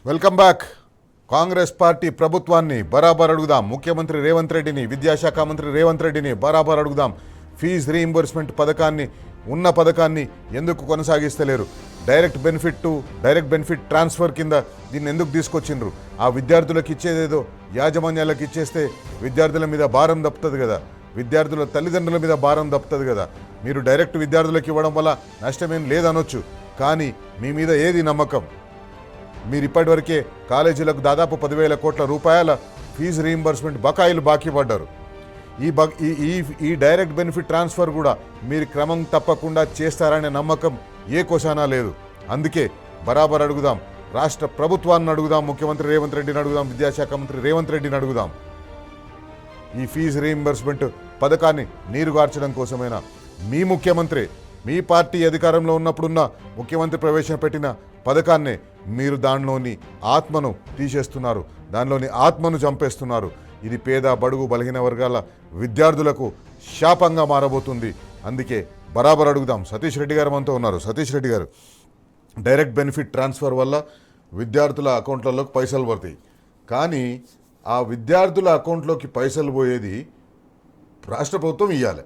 Welcome back. Congress party ప్రభుత్వాన్ని బరాబర్ అడుగుదాం. ముఖ్యమంత్రి రేవంత్ రెడ్డిని, విద్యాశాఖ మంత్రి రేవంత్ రెడ్డిని బరాబర్ అడుగుదాం. ఫీజు రీయింబర్స్మెంట్ పథకాన్ని, ఉన్న పథకాన్ని ఎందుకు కొనసాగిస్తలేరు? డైరెక్ట్ బెనిఫిట్ ట్రాన్స్ఫర్ కింద దీన్ని ఎందుకు తీసుకొచ్చిండ్రు? ఆ విద్యార్థులకు ఇచ్చేదేదో యాజమాన్యాలకు ఇచ్చేస్తే విద్యార్థుల మీద భారం తప్పుతుంది కదా, విద్యార్థుల తల్లిదండ్రుల మీద భారం తప్పుతుంది కదా. మీరు డైరెక్ట్ విద్యార్థులకు ఇవ్వడం వల్ల నష్టమేం లేదనొచ్చు, కానీ మీ మీద ఏది నమ్మకం? మీరు ఇప్పటివరకే కాలేజీలకు దాదాపు 10,000 కోట్ల రూపాయల ఫీజు రీయింబర్స్మెంట్ బకాయిలు బాకీ పడ్డారు. ఈ డైరెక్ట్ బెనిఫిట్ ట్రాన్స్ఫర్ కూడా మీరు క్రమం తప్పకుండా చేస్తారనే నమ్మకం ఏ కోశానా లేదు. అందుకే బరాబర్ అడుగుదాం, రాష్ట్ర ప్రభుత్వాన్ని అడుగుదాం, ముఖ్యమంత్రి రేవంత్ రెడ్డిని అడుగుదాం, విద్యాశాఖ మంత్రి రేవంత్ రెడ్డిని అడుగుదాం. ఈ ఫీజు రీయింబర్స్మెంట్ పథకాన్ని నీరుగార్చడం కోసమైనా మీ ముఖ్యమంత్రి, మీ పార్టీ అధికారంలో ఉన్నప్పుడున్న ముఖ్యమంత్రి ప్రవేశపెట్టిన పథకాన్నే మీరు దానిలోని ఆత్మను తీసేస్తున్నారు, దానిలోని ఆత్మను చంపేస్తున్నారు. ఇది పేద, బడుగు, బలహీన వర్గాల విద్యార్థులకు శాపంగా మారబోతుంది. అందుకే బరాబర్ అడుగుదాం. సతీష్ రెడ్డి గారు మనతో ఉన్నారు. సతీష్ రెడ్డి గారు, డైరెక్ట్ బెనిఫిట్ ట్రాన్స్ఫర్ వల్ల విద్యార్థుల అకౌంట్లలోకి పైసలు పడతాయి, కానీ ఆ విద్యార్థుల అకౌంట్లోకి పైసలు పోయేది రాష్ట్ర ప్రభుత్వం ఇవ్వాలి.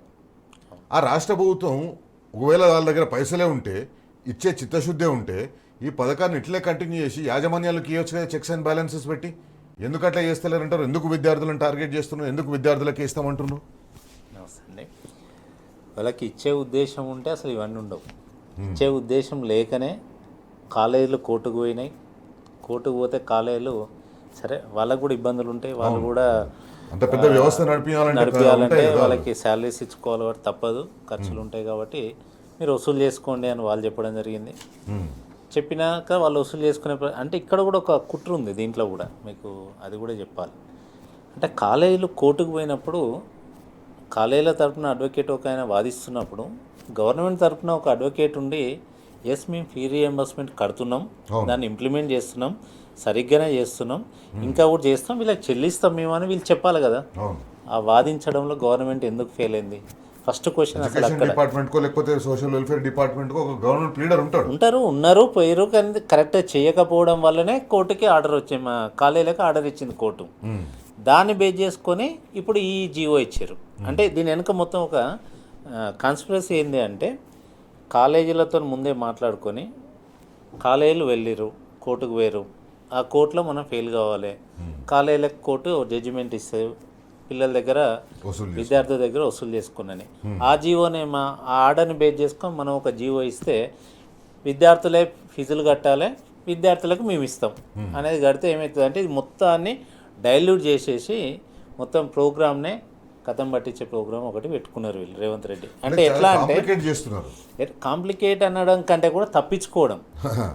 ఆ రాష్ట్ర ప్రభుత్వం ఒకవేళ వాళ్ళ దగ్గర పైసలే ఉంటే, ఇచ్చే చిత్తశుద్ధే ఉంటే ఈ పథకాన్ని ఇట్లే కంటిన్యూ చేసి యాజమాన్యాలకు ఇవ్వచ్చు కదా, చెక్స్ అండ్ బ్యాలెన్సెస్ పెట్టి. ఎందుకు అట్లా చేస్తలేరంటారు? ఎందుకు విద్యార్థులను టార్గెట్ చేస్తున్నారు? ఎందుకు విద్యార్థులకి ఇస్తామంటున్నారు? నమస్తే అండి. వాళ్ళకి ఇచ్చే ఉద్దేశం ఉంటే అసలు ఇవన్నీ ఉండవు. ఇచ్చే ఉద్దేశం లేకనే కాలేజీలు కోర్టుకు పోయినాయి. కోర్టుకు పోతే కాలేజీలు సరే వాళ్ళకు కూడా ఇబ్బందులు ఉంటాయి, వాళ్ళు కూడా అంత పెద్ద వ్యవస్థ నడిపించాలంటే వాళ్ళకి శాలరీస్ ఇచ్చుకోవాలి కాబట్టి తప్పదు, ఖర్చులు ఉంటాయి కాబట్టి మీరు వసూలు చేసుకోండి అని వాళ్ళు చెప్పడం జరిగింది. చెప్పినాక వాళ్ళు వసూలు చేసుకునే అంటే ఇక్కడ కూడా ఒక కుట్ర ఉంది దీంట్లో కూడా, మీకు అది కూడా చెప్పాలి. అంటే కాలేజీలు కోర్టుకు పోయినప్పుడు కాలేజీల తరఫున అడ్వకేట్ ఒక ఆయన వాదిస్తున్నప్పుడు గవర్నమెంట్ తరఫున ఒక అడ్వకేట్ ఉండి ఎస్ మేము ఫీ రీఎంబర్స్మెంట్ కడుతున్నాం, దాన్ని ఇంప్లిమెంట్ చేస్తున్నాం, సరిగ్గానే చేస్తున్నాం, ఇంకా కూడా చేస్తాం, వీళ్ళకి చెల్లిస్తాం మేము అని వీళ్ళు చెప్పాలి కదా. ఆ వాదించడంలో గవర్నమెంట్ ఎందుకు ఫెయిల్ అయింది? ఫస్ట్ క్వశ్చన్ అసలు అక్కడ లేకపోతే సోషల్ వెల్ఫేర్ డిపార్ట్మెంట్ ఒక గవర్నమెంట్ లీడర్ ఉన్నారు పోయారు, కానీ కరెక్ట్గా చేయకపోవడం వల్లనే కోర్టుకి ఆర్డర్ వచ్చింది, మా కాలేజీలకు ఆర్డర్ ఇచ్చింది కోర్టు. దాన్ని బేస్ చేసుకొని ఇప్పుడు ఈ జీవో ఇచ్చారు. అంటే దీని వెనుక మొత్తం ఒక కాన్స్పిరసీ ఏంది అంటే, కాలేజీలతో ముందే మాట్లాడుకొని కాలేజీలు వెళ్ళిరు, కోర్టుకు వేరు, ఆ కోర్టులో మనం ఫెయిల్ కావాలి, కాలేజీలకు కోర్టు జడ్జిమెంట్ ఇస్తే పిల్లల దగ్గర విద్యార్థుల దగ్గర వసూలు చేసుకున్నాను. ఆ జీవోనే ఆ ఆర్డర్ని బేస్ చేసుకొని మనం ఒక జీవో ఇస్తే విద్యార్థులే ఫీజులు కట్టాలి, విద్యార్థులకు మేము ఇస్తాం అనేది కడితే ఏమవుతుంది అంటే, ఇది మొత్తాన్ని డైల్యూట్ చేసేసి మొత్తం ప్రోగ్రామ్నే కథం పట్టించే ప్రోగ్రామ్ ఒకటి పెట్టుకున్నారు వీళ్ళు రేవంత్ రెడ్డి. అంటే ఎట్లా అంటే కాంప్లికేట్ అనడం కంటే కూడా తప్పించుకోవడం.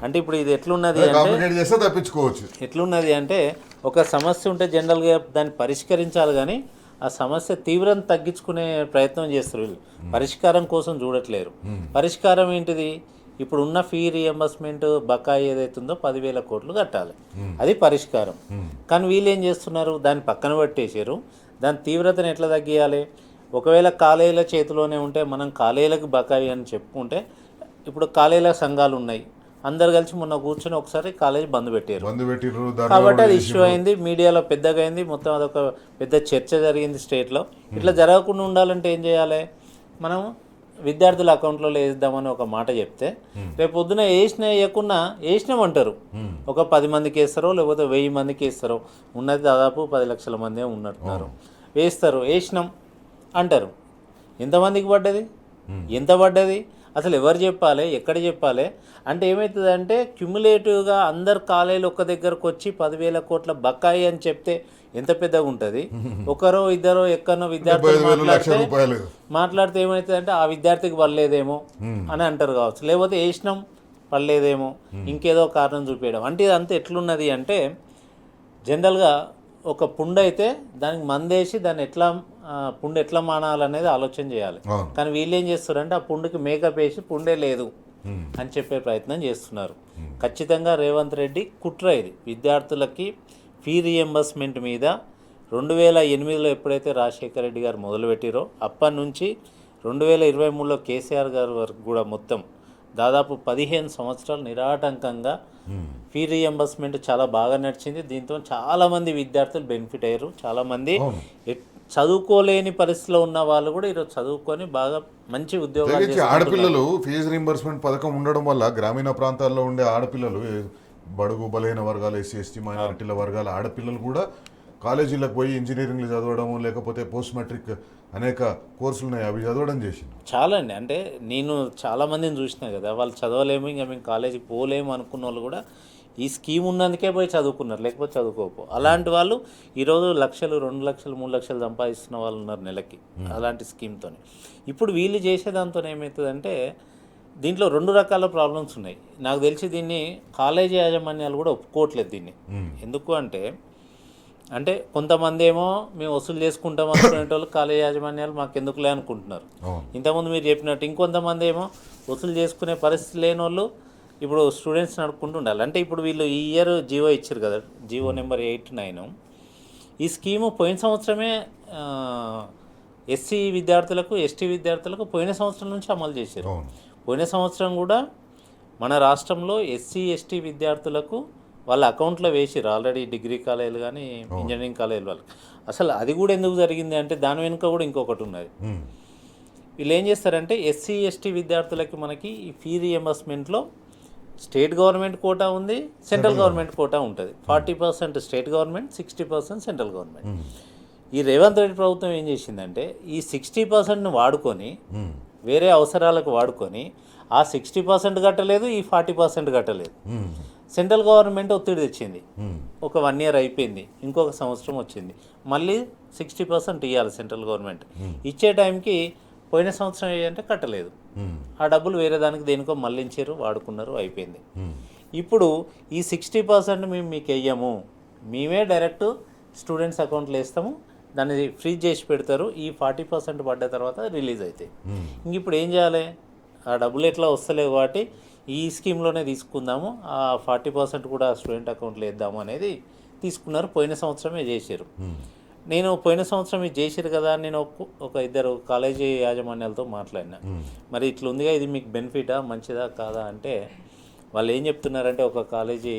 అంటే ఇప్పుడు ఇది ఎట్లున్నది అంటే, ఎట్లున్నది అంటే ఒక సమస్య ఉంటే జనరల్గా దాన్ని పరిష్కరించాలి, కానీ ఆ సమస్య తీవ్రం తగ్గించుకునే ప్రయత్నం చేస్తారు వీళ్ళు, పరిష్కారం కోసం చూడట్లేరు. పరిష్కారం ఏంటిది? ఇప్పుడు ఉన్న ఫీ రీఎంబర్స్మెంట్ బకాయి ఏదైతుందో 10,000 కోట్లు కట్టాలి, అది పరిష్కారం. కానీ వీళ్ళు ఏం చేస్తున్నారు, దాన్ని పక్కన పెట్టేసారు. దాని తీవ్రతను ఎట్లా తగ్గియాలి? ఒకవేళ కాలేజీల చేతిలోనే ఉంటే మనం కాలేజీలకు బకాయి అని చెప్పుకుంటే, ఇప్పుడు కాలేజీల సంఘాలు ఉన్నాయి, అందరు కలిసి మొన్న కూర్చొని ఒకసారి కాలేజీ బంద్ పెట్టారు కాబట్టి అది ఇష్యూ అయింది, మీడియాలో పెద్దగా అయింది, మొత్తం అదొక పెద్ద చర్చ జరిగింది స్టేట్లో. ఇట్లా జరగకుండా ఉండాలంటే ఏం చేయాలి? మనం విద్యార్థుల అకౌంట్లో వేద్దామని ఒక మాట చెప్తే, రేపు పొద్దున వేయకుండా వేసినామంటారు. ఒక 10 మందికి వేస్తారో లేకపోతే 1000 మందికి వేస్తారో, ఉన్నది దాదాపు 10 లక్షల మందే ఉన్నట్టున్నారు, వేస్తారు, వేసినాం అంటారు. ఎంతమందికి పడ్డది, ఎంత పడ్డది, అసలు ఎవరు చెప్పాలి, ఎక్కడ చెప్పాలి? అంటే ఏమవుతుందంటే క్యుములేటివ్గా అందరు కాలేజీలు ఒక్క దగ్గరకు వచ్చి 10,000 కోట్ల బకాయి అని చెప్తే ఎంత పెద్దగా ఉంటుంది. ఒకరో ఇద్దరో ఎక్కడో విద్యార్థులు మాట్లాడితే ఏమవుతుందంటే ఆ విద్యార్థికి పడలేదేమో అని అంటారు కావచ్చు, లేకపోతే వేసినాం పడలేదేమో, ఇంకేదో కారణం చూపించడం. అంటే ఇదంతా ఎట్లున్నది అంటే, జనరల్గా ఒక పుండు అయితే దానికి మందేసి దాన్ని పుండు ఎట్లా మానాలనేది ఆలోచన చేయాలి. కానీ వీళ్ళు ఏం చేస్తారంటే ఆ పుండుకి మేకప్ వేసి పుండే లేదు అని చెప్పే ప్రయత్నం చేస్తున్నారు. ఖచ్చితంగా రేవంత్ రెడ్డి కుట్ర ఇది. విద్యార్థులకి ఫీ రీఎంబర్స్మెంట్ మీద 2008లో ఎప్పుడైతే రాజశేఖర రెడ్డి గారు మొదలుపెట్టిరో అప్పటి నుంచి 2023లో కేసీఆర్ గారి వరకు కూడా మొత్తం దాదాపు 15 సంవత్సరాలు నిరాటంకంగా ఫీ రీఎంబర్స్మెంట్ చాలా బాగా నడిచింది. దీంతో చాలామంది విద్యార్థులు బెనిఫిట్ అయ్యారు. చాలామంది చదువుకోలేని పరిస్థితిలో ఉన్న వాళ్ళు కూడా ఈరోజు చదువుకొని బాగా మంచి ఉద్యోగాలు చేస్తున్నారు. ఆడపిల్లలు ఫీజు రీంబర్స్మెంట్ పథకం ఉండడం వల్ల గ్రామీణ ప్రాంతాల్లో ఉండే ఆడపిల్లలు, బడుగు బలహీన వర్గాలు, ఎస్సీ ఎస్టీ మైనారిటీల వర్గాల ఆడపిల్లలు కూడా కాలేజీలకు పోయి ఇంజనీరింగ్లు చదవడం, లేకపోతే పోస్ట్ మెట్రిక్ అనేక కోర్సులు ఉన్నాయి, అవి చదవడం చేసింది. చాలా అండి. అంటే నేను చాలామందిని చూసినా కదా, వాళ్ళు చదవలేము, ఇంకా మేము కాలేజీకి పోలేము అనుకున్న వాళ్ళు కూడా ఈ స్కీమ్ ఉన్నందుకే పోయి చదువుకున్నారు, లేకపోతే చదువుకోకపో. అలాంటి వాళ్ళు ఈరోజు లక్షలు, 2 లక్షలు, 3 లక్షలు సంపాదిస్తున్న వాళ్ళు ఉన్నారు నెలకి అలాంటి స్కీమ్తో. ఇప్పుడు వీళ్ళు చేసేదాంతో ఏమవుతుందంటే దీంట్లో 2 రకాల ప్రాబ్లమ్స్ ఉన్నాయి. నాకు తెలిసి దీన్ని కాలేజీ యాజమాన్యాలు కూడా ఒప్పుకోవట్లేదు దీన్ని. ఎందుకు అంటే కొంతమంది ఏమో మేము వసూలు చేసుకుంటాం అనుకునే వాళ్ళు కాలేజీ యాజమాన్యాలు మాకెందుకులే అనుకుంటున్నారు. ఇంతకుముందు మీరు చెప్పినట్టు ఇంకొంతమంది ఏమో వసూలు చేసుకునే పరిస్థితి లేని వాళ్ళు ఇప్పుడు స్టూడెంట్స్ని అడుక్కుంటూ ఉండాలి. అంటే ఇప్పుడు వీళ్ళు ఈ ఇయర్ జీవో ఇచ్చారు కదా, జీవో నెంబర్ 8-9. ఈ స్కీము పోయిన సంవత్సరమే ఎస్సీ విద్యార్థులకు, ఎస్టీ విద్యార్థులకు పోయిన సంవత్సరం నుంచి అమలు చేశారు. పోయిన సంవత్సరం కూడా మన రాష్ట్రంలో ఎస్సీ ఎస్టీ విద్యార్థులకు వాళ్ళ అకౌంట్లో వేసిరు ఆల్రెడీ, డిగ్రీ కాలేజీలు కానీ ఇంజనీరింగ్ కాలేజీలు వాళ్ళకి. అసలు అది కూడా ఎందుకు జరిగింది అంటే దాని వెనుక కూడా ఇంకొకటి ఉన్నది. వీళ్ళు ఏం చేస్తారంటే ఎస్సీ ఎస్టీ విద్యార్థులకి మనకి ఈ ఫీ రీఎంబర్స్మెంట్లో స్టేట్ గవర్నమెంట్ కోటా ఉంది, సెంట్రల్ గవర్నమెంట్ కోటా ఉంటుంది. 40% స్టేట్ గవర్నమెంట్, 60% సెంట్రల్ గవర్నమెంట్. ఈ రేవంత్ రెడ్డి ప్రభుత్వం ఏం చేసిందంటే ఈ 60%ను వాడుకొని వేరే అవసరాలకు వాడుకొని ఆ 60% కట్టలేదు, ఈ 40% కట్టలేదు. సెంట్రల్ గవర్నమెంట్ ఒత్తిడి తెచ్చింది. ఒక 1 ఇయర్ అయిపోయింది, ఇంకొక సంవత్సరం వచ్చింది, మళ్ళీ 60% ఇవ్వాలి సెంట్రల్ గవర్నమెంట్. ఇచ్చే టైంకి పోయిన సంవత్సరం ఏంటంటే కట్టలేదు. ఆ డబ్బులు వేరే దానికి దేనికో మళ్ళించారు, వాడుకున్నారు, అయిపోయింది. ఇప్పుడు ఈ 60% మేము మీకు వెయ్యము, మేమే డైరెక్ట్ స్టూడెంట్స్ అకౌంట్లో వేస్తాము, దాన్ని ఫ్రీజ్ చేసి పెడతారు. ఈ 40% పడ్డ తర్వాత రిలీజ్ అవుతాయి. ఇంక ఇప్పుడు ఏం చేయాలి? ఆ డబ్బులు ఎట్లా వస్తలేవు కాబట్టి ఈ స్కీమ్లోనే తీసుకుందాము, ఆ 40% కూడా స్టూడెంట్ అకౌంట్లో వేద్దాము అనేది తీసుకున్నారు. పోయిన సంవత్సరమే చేశారు. నేను పోయిన సంవత్సరం ఇది చేశారు కదా అని నేను ఒక 2 కాలేజీ యాజమాన్యాలతో మాట్లాడినా. మరి ఇట్లా ఉందిగా, ఇది మీకు బెనిఫిటా, మంచిదా కాదా అంటే వాళ్ళు ఏం చెప్తున్నారంటే, ఒక కాలేజీ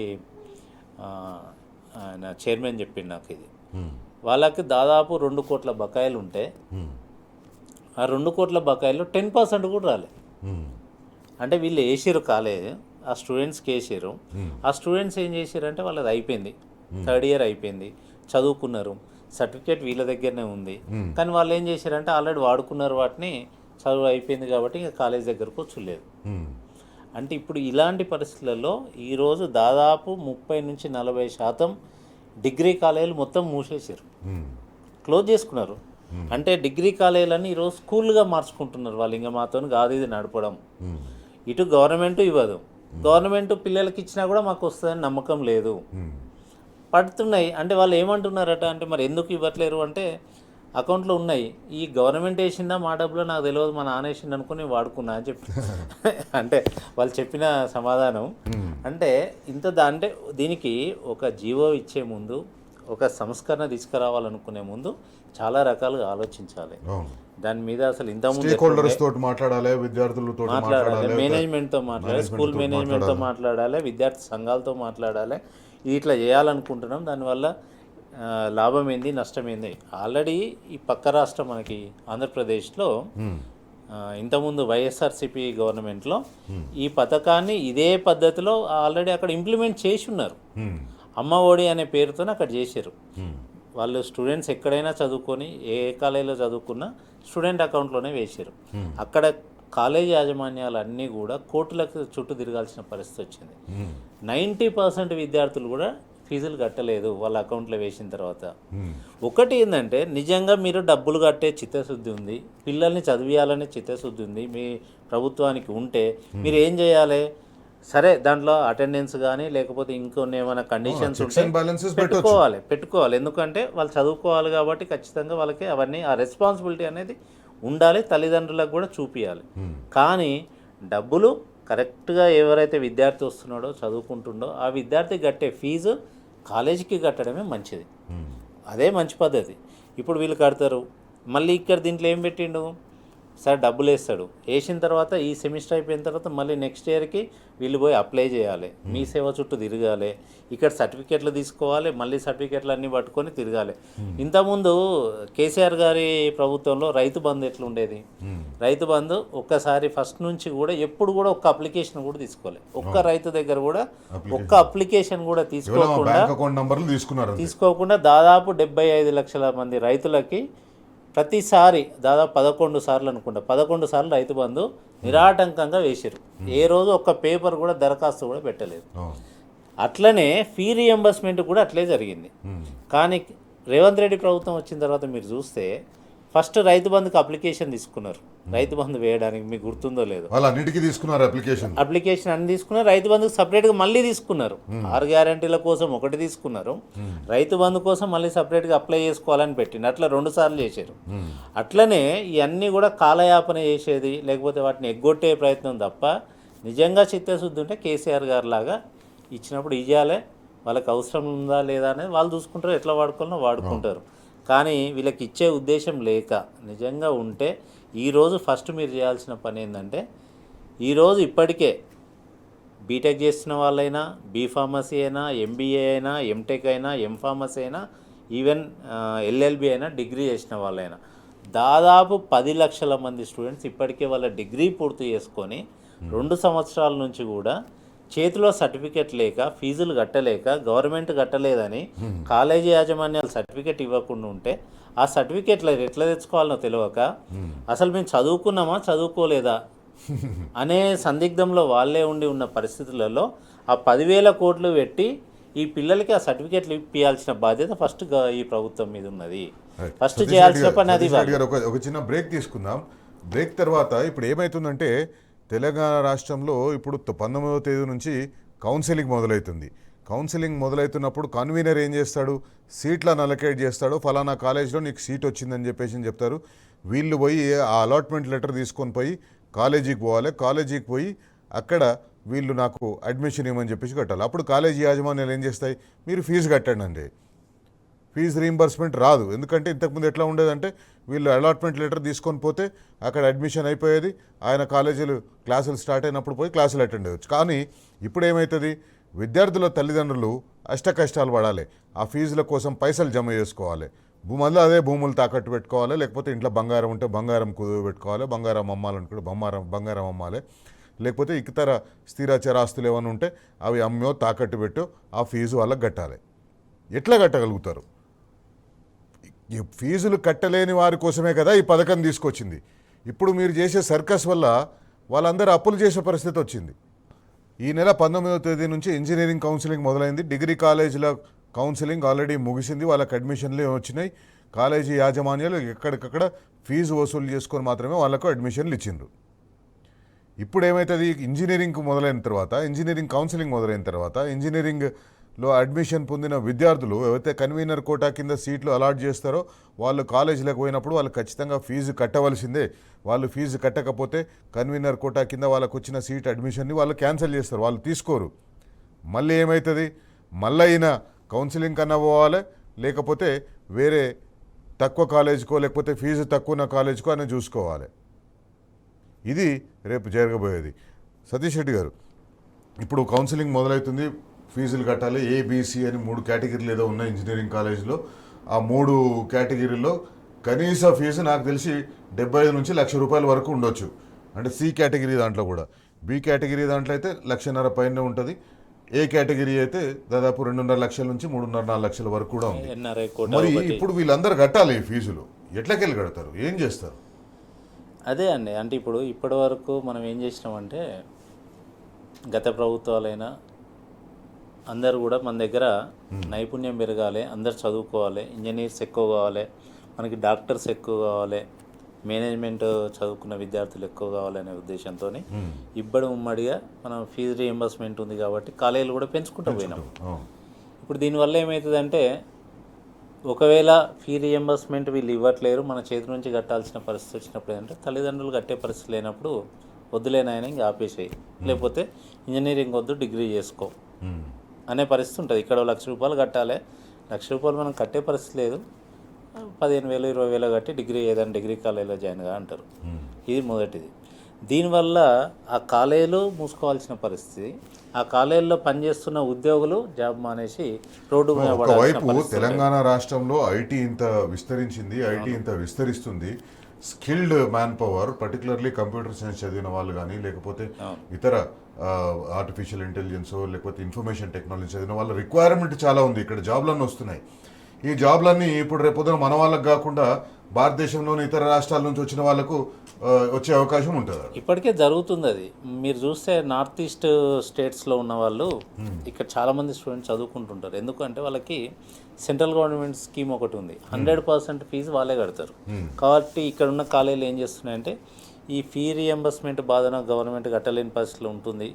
ఆయన చైర్మన్ చెప్పిండు నాకు ఇది. వాళ్ళకి దాదాపు 2 కోట్ల బకాయిలు ఉంటే ఆ 2 కోట్ల బకాయిలు 10% కూడా రాలే. అంటే వీళ్ళు వేసారు కాలేజ్, ఆ స్టూడెంట్స్కి వేసారు. ఆ స్టూడెంట్స్ ఏం చేశారంటే వాళ్ళది అయిపోయింది, 3rd ఇయర్ అయిపోయింది, చదువుకున్నారు, సర్టిఫికేట్ వీళ్ళ దగ్గరనే ఉంది. కానీ వాళ్ళు ఏం చేశారంటే ఆల్రెడీ వాడుకున్నారు వాటిని, చదువు అయిపోయింది కాబట్టి ఇంకా కాలేజ్ దగ్గరకు వచ్చలేదు. అంటే ఇప్పుడు ఇలాంటి పరిస్థితులలో ఈరోజు దాదాపు 30-40% డిగ్రీ కాలేజీలు మొత్తం మూసేసారు, క్లోజ్ చేసుకున్నారు. అంటే డిగ్రీ కాలేజీలని ఈరోజు స్కూల్గా మార్చుకుంటున్నారు వాళ్ళు. ఇంకా మాతో కాదు ఇది నడపడం. ఇటు గవర్నమెంట్ ఇవ్వదు, గవర్నమెంట్ పిల్లలకి ఇచ్చినా కూడా మాకు వస్తుందని నమ్మకం లేదు, పడుతున్నాయి. అంటే వాళ్ళు ఏమంటున్నారట అంటే మరి ఎందుకు ఇవ్వట్లేరు అంటే అకౌంట్లో ఉన్నాయి, ఈ గవర్నమెంట్ వేసిందా మా డబ్బులో నాకు తెలియదు, మా నాన్న వేసింది అనుకుని వాడుకున్నా అని చెప్పి అంటే వాళ్ళు చెప్పిన సమాధానం. అంటే అంటే దీనికి ఒక జీవో ఇచ్చే ముందు, ఒక సంస్కరణ తీసుకురావాలనుకునే ముందు చాలా రకాలుగా ఆలోచించాలి. దాని మీద అసలు ఇంతకుముందు మాట్లాడాలి, విద్యార్థులతో మాట్లాడాలి, మేనేజ్మెంట్తో మాట్లాడాలి, స్కూల్ మేనేజ్మెంట్తో మాట్లాడాలి, విద్యార్థి సంఘాలతో మాట్లాడాలి. ఇది ఇట్లా చేయాలనుకుంటున్నాం, దానివల్ల లాభం ఏంది, నష్టం ఏంది. ఆల్రెడీ ఈ పక్క రాష్ట్రం మనకి ఆంధ్రప్రదేశ్లో ఇంతకుముందు వైఎస్ఆర్సీపీ గవర్నమెంట్లో ఈ పథకాన్ని ఇదే పద్ధతిలో ఆల్రెడీ అక్కడ ఇంప్లిమెంట్ చేసి ఉన్నారు. అమ్మ ఒడి అనే పేరుతో అక్కడ చేశారు. వాళ్ళు స్టూడెంట్స్ ఎక్కడైనా చదువుకొని ఏ కాలేజీలో చదువుకున్నా స్టూడెంట్ అకౌంట్లోనే వేసారు. అక్కడ కాలేజీ యాజమాన్యాలు అన్నీ కూడా కోర్టులకు చుట్టూ తిరగాల్సిన పరిస్థితి వచ్చింది. 90% విద్యార్థులు కూడా ఫీజులు కట్టలేదు వాళ్ళ అకౌంట్లో వేసిన తర్వాత. ఒకటి ఏంటంటే నిజంగా మీరు డబ్బులు కట్టే చిత్తశుద్ధి ఉంది, పిల్లల్ని చదివియాలనే చిత్తశుద్ధి ఉంది మీ ప్రభుత్వానికి ఉంటే మీరు ఏం చేయాలి? సరే దాంట్లో అటెండెన్స్ కానీ లేకపోతే ఇంకొన్ని ఏమైనా కండిషన్స్ ఉంటే పెట్టుకోవాలి. ఎందుకంటే వాళ్ళు చదువుకోవాలి కాబట్టి ఖచ్చితంగా వాళ్ళకి అవన్నీ ఆ రెస్పాన్సిబిలిటీ అనేది ఉండాలి, తల్లిదండ్రులకు కూడా చూపించాలి. కానీ డబ్బులు కరెక్ట్గా ఎవరైతే విద్యార్థి వస్తున్నాడో చదువుకుంటుండో ఆ విద్యార్థి కట్టే ఫీజు కాలేజీకి కట్టడమే మంచిది, అదే మంచి పద్ధతి. ఇప్పుడు వీళ్ళు కడతారు, మళ్ళీ ఇక్కడ దీంట్లో ఏం పెట్టిండు, సార్ డబ్బులు వేస్తాడు, వేసిన తర్వాత ఈ సెమిస్టర్ అయిపోయిన తర్వాత మళ్ళీ నెక్స్ట్ ఇయర్కి వీళ్ళు పోయి అప్లై చేయాలి, మీ సేవ చుట్టూ తిరగాలి, ఇక్కడ సర్టిఫికెట్లు తీసుకోవాలి, మళ్ళీ సర్టిఫికెట్లు అన్నీ పట్టుకొని తిరగాలి. ఇంతకుముందు కేసీఆర్ గారి ప్రభుత్వంలో రైతు బంధు ఎట్లుండేది, రైతు బంధు ఒక్కసారి ఫస్ట్ నుంచి కూడా ఎప్పుడు కూడా ఒక్క అప్లికేషన్ కూడా తీసుకోవాలి, ఒక్క రైతు దగ్గర కూడా ఒక్క అప్లికేషన్ కూడా తీసుకోకుండా దాదాపు 75 లక్షల మంది రైతులకి ప్రతిసారి దాదాపు 11 సార్లు అనుకుంటా 11 సార్లు రైతు బంధు నిరాటంకంగా వేసారు. ఏ రోజు ఒక్క పేపర్ కూడా దరఖాస్తు కూడా పెట్టలేదు. అట్లనే ఫీ రియంబర్స్మెంట్ కూడా అట్లే జరిగింది. కానీ రేవంత్ రెడ్డి ప్రభుత్వం వచ్చిన తర్వాత మీరు చూస్తే ఫస్ట్ రైతు బంధుకి అప్లికేషన్ తీసుకున్నారు, రైతు బంధు వేయడానికి, మీకు గుర్తుందో లేదో, వాళ్ళన్నిటికీ తీసుకున్నారు అప్లికేషన్ అన్ని తీసుకున్నారు. రైతు బంధుకు సపరేట్గా మళ్ళీ తీసుకున్నారు, 6 గ్యారంటీల కోసం ఒకటి తీసుకున్నారు, రైతు బంధు కోసం మళ్ళీ సపరేట్గా అప్లై చేసుకోవాలని పెట్టింది. అట్లా 2 సార్లు చేశారు. అట్లనే ఇవన్నీ కూడా కాలయాపన చేసేది, లేకపోతే వాటిని ఎగ్గొట్టే ప్రయత్నం తప్ప నిజంగా చిత్తశుద్ధి ఉంటే కేసీఆర్ గారు లాగా ఇచ్చినప్పుడు ఇవ్వాలే, వాళ్ళకి అవసరం ఉందా లేదా అనేది వాళ్ళు చూసుకుంటారు, ఎట్లా వాడుకోవాలో వాడుకుంటారు. కానీ వీళ్ళకి ఇచ్చే ఉద్దేశం లేక నిజంగా ఉంటే ఈరోజు ఫస్ట్ మీరు చేయాల్సిన పని ఏంటంటే, ఈరోజు ఇప్పటికే బీటెక్ చేస్తున్న వాళ్ళైనా, బీఫార్మసీ అయినా, ఎంబీఏ అయినా, ఎంటెక్ అయినా, ఎంఫార్మసీ అయినా, ఈవెన్ ఎల్ఎల్బి అయినా, డిగ్రీ చేసిన వాళ్ళైనా దాదాపు 10 లక్షల మంది స్టూడెంట్స్ ఇప్పటికే వాళ్ళ డిగ్రీ పూర్తి చేసుకొని 2 సంవత్సరాల నుంచి కూడా చేతిలో సర్టిఫికెట్ లేక, ఫీజులు కట్టలేక, గవర్నమెంట్ కట్టలేదని కాలేజీ యాజమాన్యాలు సర్టిఫికెట్ ఇవ్వకుండా ఉంటే ఆ సర్టిఫికెట్లు ఎట్లా తెచ్చుకోవాలనో తెలియక అసలు మేము చదువుకున్నామా చదువుకోలేదా అనే సందిగ్ధంలో వాళ్ళే ఉండి ఉన్న పరిస్థితులలో ఆ 10,000 కోట్లు పెట్టి ఈ పిల్లలకి ఆ సర్టిఫికెట్లు ఇప్పించాల్సిన బాధ్యత ఫస్ట్ ఈ ప్రభుత్వం మీద ఉన్నది. ఫస్ట్ చేయాల్సిన పని అది. ఒక చిన్న బ్రేక్ తీసుకుందాం. బ్రేక్ తర్వాత ఇప్పుడు ఏమవుతుందంటే, తెలంగాణ రాష్ట్రంలో ఇప్పుడు 19వ తేదీ నుంచి కౌన్సిలింగ్ మొదలవుతుంది. కౌన్సిలింగ్ మొదలవుతున్నప్పుడు కన్వీనర్ ఏం చేస్తాడు, సీట్లను అలొకేట్ చేస్తాడు, ఫలానా కాలేజీలో నీకు సీట్ వచ్చిందని చెప్పేసి చెప్తారు. వీళ్ళు పోయి ఆ అలాట్మెంట్ లెటర్ తీసుకొని పోయి కాలేజీకి పోవాలి. కాలేజీకి పోయి అక్కడ వీళ్ళు నాకు అడ్మిషన్ ఇవ్వమని చెప్పేసి కట్టాలి. అప్పుడు కాలేజీ యాజమాన్యాలు ఏం చేస్తాయి, మీరు ఫీజు కట్టండి అండి. ఫీజు రీయింబర్స్మెంట్ రాదు. ఎందుకంటే ఇంతకుముందు ఎట్లా ఉండేదంటే, వీళ్ళు అలాట్మెంట్ లెటర్ తీసుకొని పోతే అక్కడ అడ్మిషన్ అయిపోయేది, ఆయన కాలేజీలు క్లాసులు స్టార్ట్ అయినప్పుడు పోయి క్లాసులు అటెండ్ అవ్వచ్చు. కానీ ఇప్పుడు ఏమవుతుంది, విద్యార్థుల తల్లిదండ్రులు అష్ట కష్టాలు పడాలి, ఆ ఫీజుల కోసం పైసలు జమ చేసుకోవాలి, మళ్ళీ అదే భూములు తాకట్టు పెట్టుకోవాలి, లేకపోతే ఇంట్లో బంగారం ఉంటే బంగారం కుదువ పెట్టుకోవాలి, బంగారం అమ్మాలనుకుంటే బంగారం అమ్మాలి, లేకపోతే ఇతర స్థిర చరాస్తులు ఏమైనా ఉంటే అవి అమ్మో తాకట్టు పెట్టో ఆ ఫీజు వాళ్ళకి కట్టాలి. ఎట్లా కట్టగలుగుతారు? ఈ ఫీజులు కట్టలేని వారి కోసమే కదా ఈ పథకం తీసుకొచ్చింది. ఇప్పుడు మీరు చేసే సర్కస్ వల్ల వాళ్ళందరూ అప్పులు చేసే పరిస్థితి వచ్చింది. ఈ నెల 19వ తేదీ నుంచి ఇంజనీరింగ్ కౌన్సిలింగ్ మొదలైంది. డిగ్రీ కాలేజీల కౌన్సిలింగ్ ఆల్రెడీ ముగిసింది, వాళ్ళకి అడ్మిషన్లు వచ్చినాయి. కాలేజీ యాజమాన్యాలు ఎక్కడికక్కడ ఫీజు వసూలు చేసుకొని మాత్రమే వాళ్ళకు అడ్మిషన్లు ఇచ్చిండ్రు. ఇప్పుడు ఏమవుతుంది, ఇంజనీరింగ్ మొదలైన తర్వాత, ఇంజనీరింగ్ కౌన్సిలింగ్ మొదలైన తర్వాత, ఇంజనీరింగ్లో అడ్మిషన్ పొందిన విద్యార్థులు ఎవరైతే కన్వీనర్ కోటా కింద సీట్లు అలాట్ చేస్తారో వాళ్ళు కాలేజీలకు పోయినప్పుడు వాళ్ళు ఖచ్చితంగా ఫీజు కట్టవలసిందే. వాళ్ళు ఫీజు కట్టకపోతే కన్వీనర్ కోటా కింద వాళ్ళకు వచ్చిన సీట్ అడ్మిషన్ని వాళ్ళు క్యాన్సిల్ చేస్తారు, వాళ్ళు తీసుకోరు. మళ్ళీ ఏమవుతుంది, మళ్ళీ అయినా కౌన్సిలింగ్ కన్నా పోవాలి, లేకపోతే వేరే తక్కువ కాలేజీకో లేకపోతే ఫీజు తక్కువ ఉన్న కాలేజీకో అని చూసుకోవాలి. ఇది రేపు జరగబోయేది. సతీష్ రెడ్డి గారు, ఇప్పుడు కౌన్సిలింగ్ మొదలవుతుంది, ఫీజులు కట్టాలి. ఏబిసి అని 3 కేటగిరీలు ఏదో ఉన్నాయి ఇంజనీరింగ్ కాలేజీలో. ఆ 3 కేటగిరీల్లో కనీస ఫీజు నాకు తెలిసి 75 నుంచి ₹1,00,000 వరకు ఉండొచ్చు. అంటే సి కేటగిరీ దాంట్లో కూడా. బి కేటగిరీ దాంట్లో అయితే 1,50,000 పైన ఉంటుంది. ఏ కేటగిరీ అయితే దాదాపు 2.5 లక్షల నుంచి 3.5-4 లక్షల వరకు కూడా ఉంది. మరి ఇప్పుడు వీళ్ళందరూ కట్టాలి ఈ ఫీజులు, ఎట్లకెళ్ళి కడతారు, ఏం చేస్తారు? అదే అండి, అంటే ఇప్పటి వరకు మనం ఏం చేసినామంటే, గత ప్రభుత్వాలైనా అందరూ కూడా మన దగ్గర నైపుణ్యం పెరగాలి, అందరు చదువుకోవాలి, ఇంజనీర్స్ ఎక్కువ కావాలి, మనకి డాక్టర్స్ ఎక్కువ కావాలి, మేనేజ్మెంట్ చదువుకున్న విద్యార్థులు ఎక్కువ కావాలనే ఉద్దేశంతో ఇబ్బడి ఉమ్మడిగా మనం ఫీజు రీయింబర్స్మెంట్ ఉంది కాబట్టి కాలేజీలు కూడా పెంచుకుంటూ పోయినాం. ఇప్పుడు దీనివల్ల ఏమవుతుందంటే, ఒకవేళ ఫీ రీయింబర్స్మెంట్ వీళ్ళు ఇవ్వట్లేరు, మన చేతి నుంచి కట్టాల్సిన పరిస్థితి వచ్చినప్పుడు ఏంటంటే, తల్లిదండ్రులు కట్టే పరిస్థితి లేనప్పుడు వద్దులేనాయన ఇంకా ఆపేసేయి, లేకపోతే ఇంజనీరింగ్ వద్దు డిగ్రీ చేసుకో అనే పరిస్థితి ఉంటుంది. ఇక్కడ ₹1,00,000 కట్టాలి, ₹1,00,000 మనం కట్టే పరిస్థితి లేదు, 15,000 20,000 కట్టి డిగ్రీ ఏదైనా డిగ్రీ కాలేజీలో జాయిన్ గా అంటారు. ఇది మొదటిది. దీనివల్ల ఆ కాలేజీలు మూసుకోవాల్సిన పరిస్థితి, ఆ కాలేజీలో పనిచేస్తున్న ఉద్యోగులు జాబ్ మానేసి రోడ్డు మీద పడాల్సిన ఒకవైపు పరిస్థితి. తెలంగాణ రాష్ట్రంలో ఐటీ ఇంత విస్తరించింది, ఐటీ ఇంత విస్తరిస్తుంది, skilled man power particularly computer science చదివిన వాళ్ళు కానీ లేకపోతే ఇతర ఆర్టిఫిషియల్ ఇంటెలిజెన్స్ లేకపోతే ఇన్ఫర్మేషన్ టెక్నాలజీ చదివిన వాళ్ళ రిక్వైర్మెంట్ చాలా ఉంది. ఇక్కడ జాబ్లన్నీ వస్తున్నాయి. ఈ జాబ్లన్నీ ఇప్పుడు రేపొద్దున మన వాళ్ళకు కాకుండా భారతదేశంలోని ఇతర రాష్ట్రాల నుంచి వచ్చిన వాళ్ళకు వచ్చే అవకాశం ఉంటుంది. ఇప్పటికే జరుగుతుంది అది. మీరు చూస్తే నార్త్ ఈస్ట్ స్టేట్స్లో ఉన్న వాళ్ళు ఇక్కడ చాలామంది స్టూడెంట్స్ చదువుకుంటుంటారు. ఎందుకంటే వాళ్ళకి సెంట్రల్ గవర్నమెంట్ స్కీమ్ ఒకటి ఉంది, 100% ఫీజు వాళ్ళే కడతారు. కాబట్టి ఇక్కడ ఉన్న కాలేజీలు ఏం చేస్తున్నాయంటే ఈ ఫీ రియంబర్స్మెంట్ బాధన గవర్నమెంట్ కట్టలేని పరిస్థితిలో ఉంటుంది.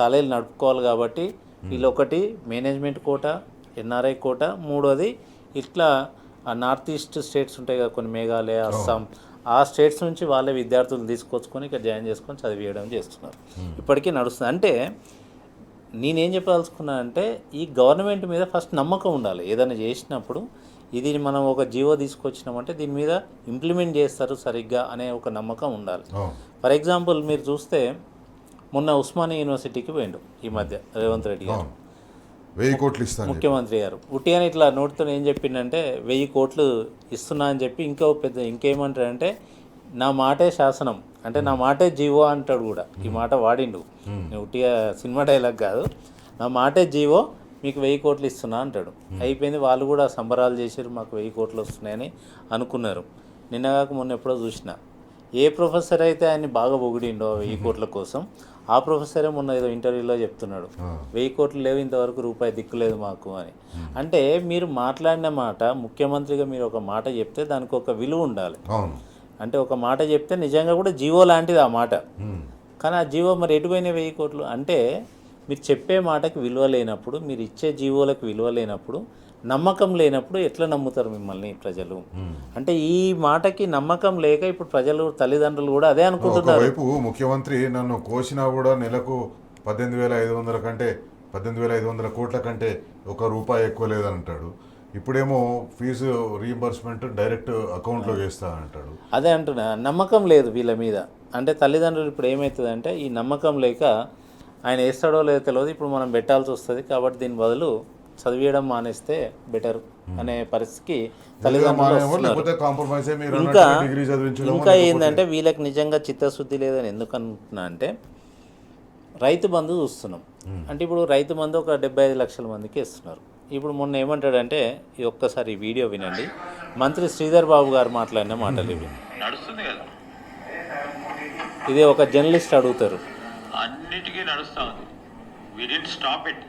కాలేజీలు నడుపుకోవాలి కాబట్టి వీళ్ళు ఒకటి మేనేజ్మెంట్ కోటా, ఎన్ఆర్ఐ కోటా, మూడోది ఇట్లా ఆ నార్త్ ఈస్ట్ స్టేట్స్ ఉంటాయి కదా కొన్ని, మేఘాలయ, అస్సాం, ఆ స్టేట్స్ నుంచి వాళ్ళే విద్యార్థులు తీసుకొచ్చుకొని ఇక్కడ జాయిన్ చేసుకొని చదివేయడం చేస్తున్నారు. ఇప్పటికీ నడుస్తుంది. అంటే నేనేం చెప్పదలుచుకున్నా అంటే ఈ గవర్నమెంట్ మీద ఫస్ట్ నమ్మకం ఉండాలి. ఏదైనా చేసినప్పుడు ఇది మనం ఒక జీవో తీసుకొచ్చినామంటే దీని మీద ఇంప్లిమెంట్ చేస్తారు సరిగ్గా అనే ఒక నమ్మకం ఉండాలి. ఫర్ ఎగ్జాంపుల్ మీరు చూస్తే మొన్న ఉస్మానియా యూనివర్సిటీకి పోయిండు ఈ మధ్య రేవంత్ రెడ్డి గారు, 1000 కోట్లు ఇస్తాను ముఖ్యమంత్రి గారు. ఉట్టిగానే ఇట్లా నోటితో ఏం చెప్పిండంటే 1000 కోట్లు ఇస్తున్నా అని చెప్పి ఇంకేమంటాడంటే నా మాటే శాసనం, అంటే నా మాటే జీవో అంటాడు కూడా. ఈ మాట వాడిండు, ఉట్టిగా సినిమా డైలాగ్ కాదు, నా మాటే జీవో, మీకు 1000 కోట్లు ఇస్తున్నా అంటాడు. అయిపోయింది. వాళ్ళు కూడా సంబరాలు చేశారు, మాకు 1000 కోట్లు వస్తున్నాయని అనుకున్నారు. నిన్నగాక మొన్న ఎప్పుడో చూసిన ఏ ప్రొఫెసర్ అయితే ఆయన్ని బాగా పొగిడిండో 1000 కోట్ల కోసం, ఆ ప్రొఫెసరే మొన్న ఏదో ఇంటర్వ్యూలో చెప్తున్నాడు 1000 కోట్లు లేవు, ఇంతవరకు రూపాయి దిక్కులేదు మాకు అని. అంటే మీరు మాట్లాడిన మాట, ముఖ్యమంత్రిగా మీరు ఒక మాట చెప్తే దానికి ఒక విలువ ఉండాలి. అంటే ఒక మాట చెప్తే నిజంగా కూడా జీవో లాంటిది ఆ మాట. కానీ ఆ జీవో మరి ఎటుపోయిన 1000 కోట్లు అంటే మీరు చెప్పే మాటకి విలువ లేనప్పుడు, మీరు ఇచ్చే జీవోలకు విలువ లేనప్పుడు, నమ్మకం లేనప్పుడు ఎట్లా నమ్ముతారు మిమ్మల్ని ప్రజలు? అంటే ఈ మాటకి నమ్మకం లేక ఇప్పుడు ప్రజలు, తల్లిదండ్రులు కూడా అదే అనుకుంటున్నారు. ఒకవైపు ముఖ్యమంత్రి నన్ను కోసినా కూడా నెలకు 18,500 కంటే 18,500 కోట్ల కంటే ₹1 ఎక్కువ లేదంటాడు. ఇప్పుడేమో ఫీజు రీయింబర్స్మెంట్ డైరెక్ట్ అకౌంట్లో వేస్తా అంటాడు. అదే అంటున్నా, నమ్మకం లేదు వీళ్ళ మీద. అంటే తల్లిదండ్రులు ఇప్పుడు ఏమవుతుందంటే ఈ నమ్మకం లేక ఆయన వేస్తాడో లేదో తెలియదు, ఇప్పుడు మనం పెట్టాల్సి వస్తుంది. కాబట్టి దీని బదులు చదివేయడం మానేస్తే బెటర్ అనే పరిస్థితికి తల్లిదండ్రులు. ఇంకా ఏంటంటే వీళ్ళకి నిజంగా చిత్తశుద్ధి లేదని ఎందుకు అనుకుంటున్నా అంటే రైతు బంధు చూస్తున్నాం. అంటే ఇప్పుడు రైతు బంధు ఒక 75 లక్షల మందికి ఇస్తున్నారు. ఇప్పుడు మొన్న ఏమంటాడంటే ఈ ఒక్కసారి వీడియో వినండి, మంత్రి శ్రీధర్ బాబు గారు మాట్లాడిన మాటలు ఇవి. నడుస్తుంది కదా, ఇది ఒక జర్నలిస్ట్ అడుగుతారు. అన్నిటికీ నడుస్తూ ఉంది. వి డిడ్ స్టాప్ ఇట్,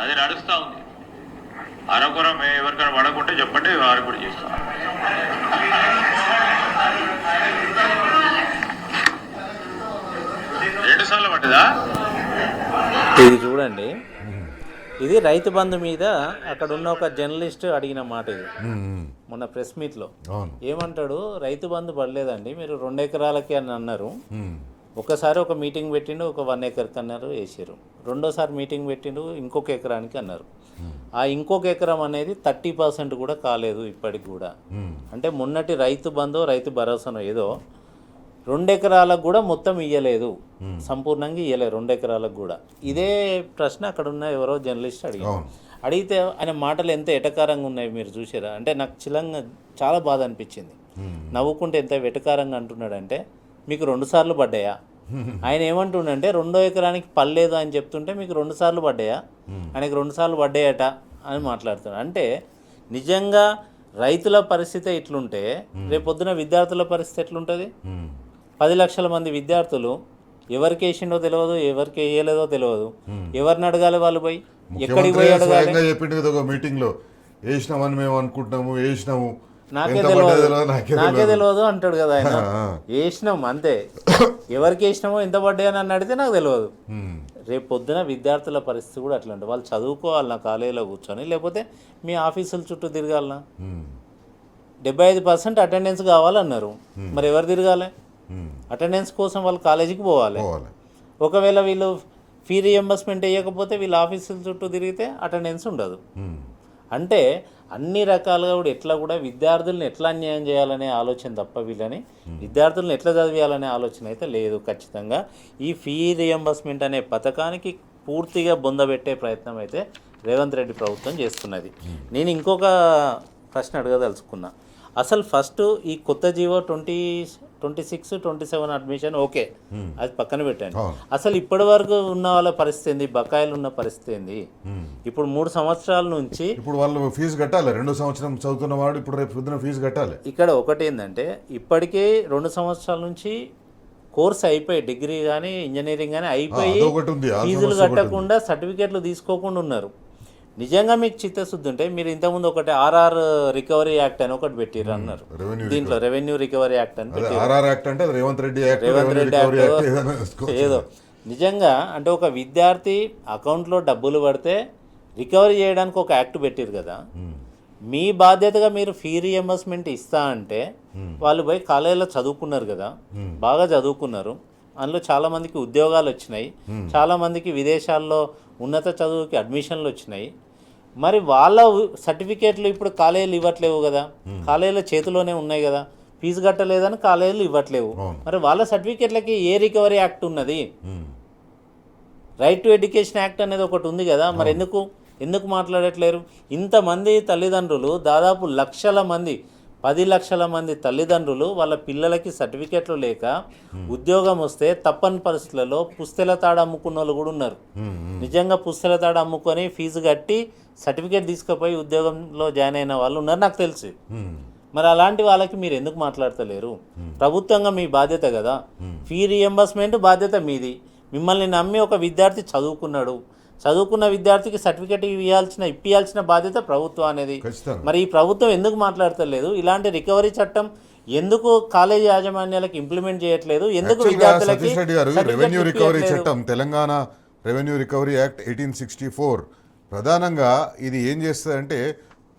అది నడుస్తూ ఉంది. అరకొర ఎవరికైనా పడకుంటే చెప్పండి, వారు కూడా చేస్తాం. 2 సార్లు పడ్డదా? ఇది చూడండి, ఇది రైతు బంధు మీద అక్కడ ఉన్న ఒక జర్నలిస్ట్ అడిగిన మాట ఇది మొన్న ప్రెస్ మీట్లో. ఏమంటాడు, రైతు బంధు పడలేదండి, మీరు 2 ఎకరాలకి అని అన్నారు. ఒకసారి ఒక మీటింగ్ పెట్టిండు, ఒక 1 ఎకర్కి అన్నారు, వేసారు. రెండోసారి మీటింగ్ పెట్టిండు, ఇంకొక ఎకరానికి అన్నారు. ఆ ఇంకొక ఎకరం అనేది 30% కూడా కాలేదు ఇప్పటికి కూడా. అంటే మొన్నటి రైతు బంధు, రైతు భరోసాను ఏదో 2 ఎకరాలకు కూడా మొత్తం ఇయ్యలేదు, సంపూర్ణంగా ఇయ్యలేదు 2 ఎకరాలకు కూడా. ఇదే ప్రశ్న అక్కడ ఉన్న ఎవరో జర్నలిస్ట్ అడిగితే ఆయన మాటలు ఎంత ఎటకారంగా ఉన్నాయి మీరు చూసారా? అంటే నాకు చాలా బాధ అనిపించింది. నవ్వుకుంటే ఎంత వెటకారంగా అంటున్నాడంటే, మీకు 2 సార్లు పడ్డాయా? ఆయన ఏమంటుండంటే 2వ ఎకరానికి పడలేదు అని చెప్తుంటే మీకు 2 సార్లు పడ్డాయా, ఆయనకి 2 సార్లు పడ్డాయట అని మాట్లాడుతున్నాడు. అంటే నిజంగా రైతుల పరిస్థితి ఇట్లుంటే రేపొద్దున విద్యార్థుల పరిస్థితి ఎట్లుంటుంది? 10 లక్షల మంది విద్యార్థులు ఎవరికి వేసిండో తెలియదు, ఎవరికి వేయలేదో తెలియదు. ఎవరిని అడగాలి వాళ్ళు పోయి? ఎక్కడికి పోయి అడగాలి? మీటింగ్ లో వేసినామని మేము అనుకుంటున్నాము, వేసినాము, నాకే తెలియదు అంటాడు కదా ఆయన. వేసినాం అంతే, ఎవరికి వేసినామో ఎంత పడ్డాయని నన్ను అడిగితే నాకు తెలియదు. రేపు పొద్దున విద్యార్థుల పరిస్థితి కూడా అట్లా ఉంటుంది. వాళ్ళు చదువుకోవాలన్నా కాలేజీలో కూర్చొని, లేకపోతే మీ ఆఫీసుల చుట్టూ తిరగాలన్నా. 75% అటెండెన్స్ కావాలన్నారు, మరి ఎవరు తిరగాలి? అటెండెన్స్ కోసం వాళ్ళు కాలేజీకి పోవాలి. ఒకవేళ వీళ్ళు ఫీ రియంబర్స్మెంట్ వేయకపోతే వీళ్ళు ఆఫీసుల చుట్టూ తిరిగితే అటెండెన్స్ ఉండదు. అంటే అన్ని రకాలుగా కూడా ఎట్లా కూడా విద్యార్థులను ఎట్లా అన్యాయం చేయాలనే ఆలోచన తప్ప వీళ్ళని విద్యార్థులను ఎట్లా చదివేయాలనే ఆలోచన అయితే లేదు. ఖచ్చితంగా ఈ ఫీ రియంబర్స్మెంట్ అనే పథకానికి పూర్తిగా బొందబెట్టే ప్రయత్నం అయితే రేవంత్ రెడ్డి ప్రభుత్వం చేస్తున్నది. నేను ఇంకొక ప్రశ్న అడగదలుచుకున్నా. అసలు ఫస్ట్ ఈ కొత్త జీవో 26, 27 అడ్మిషన్ ఓకే, అది పక్కన పెట్టండి. అసలు ఇప్పటి వరకు ఉన్న వాళ్ళ పరిస్థితి ఏంది, బకాయిలు ఉన్న పరిస్థితి ఏంది? ఇప్పుడు 3 సంవత్సరాల నుంచి ఇప్పుడు వాళ్ళు ఫీజు కట్టాలి. 2వ సంవత్సరం చదువుతున్న వాడు ఇప్పుడు రేపు పొద్దున ఫీజు కట్టాలి. ఇక్కడ ఒకటి ఏంటంటే ఇప్పటికే 2 సంవత్సరాల నుంచి కోర్స్ అయిపోయి డిగ్రీ కానీ ఇంజనీరింగ్ కానీ అయిపోయి ఫీజులు కట్టకుండా సర్టిఫికేట్లు తీసుకోకుండా ఉన్నారు. నిజంగా మీకు చిత్తశుద్ధి ఉంటే మీరు ఇంతకుముందు ఒకటి ఆర్ఆర్ రికవరీ యాక్ట్ అని ఒకటి పెట్టిర్రు అన్నారు. దీంట్లో రెవెన్యూ రికవరీ యాక్ట్ అని పెట్టారు. రేవంత్ రెడ్డి యాక్ట్ ఏదో నిజంగా అంటే ఒక విద్యార్థి అకౌంట్లో డబ్బులు పడితే రికవరీ చేయడానికి ఒక యాక్ట్ పెట్టిరు కదా. మీ బాధ్యతగా మీరు ఫీ రియంబర్స్మెంట్ ఇస్తా అంటే వాళ్ళు పోయి కాలేజీలో చదువుకున్నారు కదా, బాగా చదువుకున్నారు, అందులో చాలామందికి ఉద్యోగాలు వచ్చినాయి, చాలామందికి విదేశాల్లో ఉన్నత చదువుకి అడ్మిషన్లు వచ్చినాయి. మరి వాళ్ళ సర్టిఫికేట్లు ఇప్పుడు కాలేజీలు ఇవ్వట్లేవు కదా, కాలేజీల చేతిలోనే ఉన్నాయి కదా, ఫీజు కట్టలేదని కాలేజీలు ఇవ్వట్లేవు. మరి వాళ్ళ సర్టిఫికేట్లకి ఏ రికవరీ యాక్ట్ ఉన్నది? రైట్ టు ఎడ్యుకేషన్ యాక్ట్ అనేది ఒకటి ఉంది కదా, మరి ఎందుకు మాట్లాడట్లేరు? ఇంతమంది తల్లిదండ్రులు, దాదాపు లక్షల మంది, 10 లక్షల మంది తల్లిదండ్రులు వాళ్ళ పిల్లలకి సర్టిఫికెట్లు లేక ఉద్యోగం వస్తే తప్పని పరిస్థితులలో పుస్తెల తాడు అమ్ముకున్న వాళ్ళు కూడా ఉన్నారు. నిజంగా పుస్తెల తాడు అమ్ముకొని ఫీజు కట్టి సర్టిఫికేట్ తీసుకుపోయి ఉద్యోగంలో జాయిన్ అయిన వాళ్ళు ఉన్నారు నాకు తెలిసి. మరి అలాంటి వాళ్ళకి మీరు ఎందుకు మాట్లాడతలేరు? ప్రభుత్వంగా మీ బాధ్యత కదా, ఫీ రియంబర్స్మెంట్ బాధ్యత మీది. మిమ్మల్ని నమ్మి ఒక విద్యార్థి చదువుకున్న విద్యార్థికి సర్టిఫికేట్ ఇప్పియాల్సిన బాధ్యత ప్రభుత్వం అనేది. మరి ఈ ప్రభుత్వం ఎందుకు మాట్లాడతలేదు? ఇలాంటి రికవరీ చట్టం ఎందుకు కాలేజీ యాజమాన్యాలకు ఇంప్లిమెంట్ చేయట్లేదు? ఎందుకు విద్యార్థులకి రెవెన్యూ రికవరీ చట్టం, తెలంగాణ రెవెన్యూ రికవరీ యాక్ట్ 1864 ప్రధానంగా ఇది ఏం చేస్తుందంటే